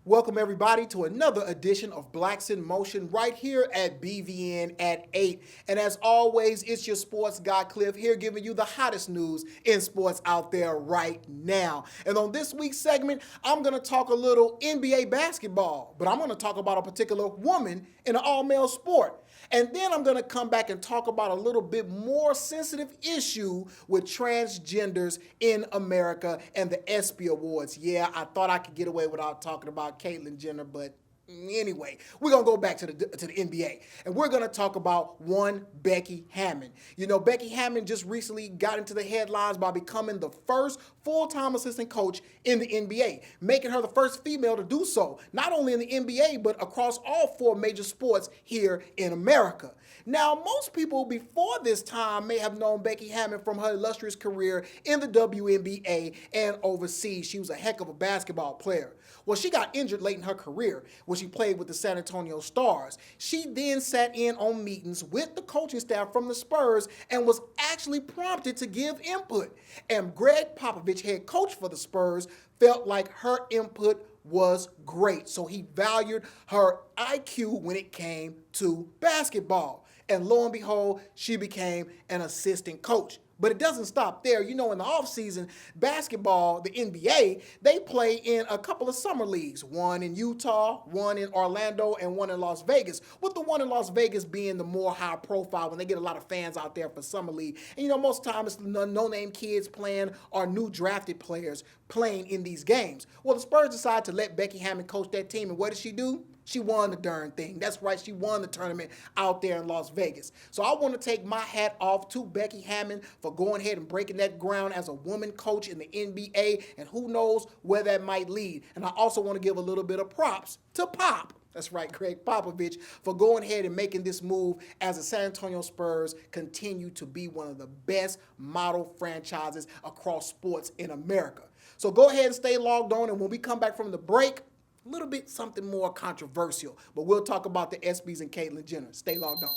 Welcome everybody to another edition of Blacks in Motion right here at BVN at 8. And as always, it's your sports guy Clif here giving you the hottest news in sports out there right now. And on this week's segment, I'm going to talk a little NBA basketball, but I'm going to talk about a particular woman in an all-male sport. And then I'm going to come back and talk about a little bit more sensitive issue with transgenders in America and the ESPY Awards. Yeah, I thought I could get away without talking about Caitlyn Jenner, but anyway, we're going to go back to the NBA, and we're going to talk about one Becky Hammon. You know, Becky Hammon just recently got into the headlines by becoming the first full-time assistant coach in the NBA, making her the first female to do so, not only in the NBA, but across all four major sports here in America. Now, most people before this time may have known Becky Hammon from her illustrious career in the WNBA and overseas. She was a heck of a basketball player. Well, she got injured late in her career when she played with the San Antonio Stars. She then sat in on meetings with the coaching staff from the Spurs and was actually prompted to give input. And Greg Popovich, head coach for the Spurs, felt like her input was great. So he valued her IQ when it came to basketball. And lo and behold, she became an assistant coach. But it doesn't stop there. You know, in the offseason, basketball, the NBA, they play in a couple of summer leagues, one in Utah, one in Orlando, and one in Las Vegas, with the one in Las Vegas being the more high profile when they get a lot of fans out there for summer league. And, you know, most of the time it's no-name kids playing or new drafted players playing in these games. Well, the Spurs decided to let Becky Hammon coach that team, and what did she do? She won the darn thing. That's right, she won the tournament out there in Las Vegas. So I want to take my hat off to Becky Hammon for going ahead and breaking that ground as a woman coach in the NBA, and who knows where that might lead. And I also want to give a little bit of props to Pop. That's right, Greg Popovich, for going ahead and making this move as the San Antonio Spurs continue to be one of the best model franchises across sports in America. So go ahead and stay logged on, and when we come back from the break, a little bit something more controversial, but we'll talk about the ESPYs and Caitlyn Jenner. Stay logged on.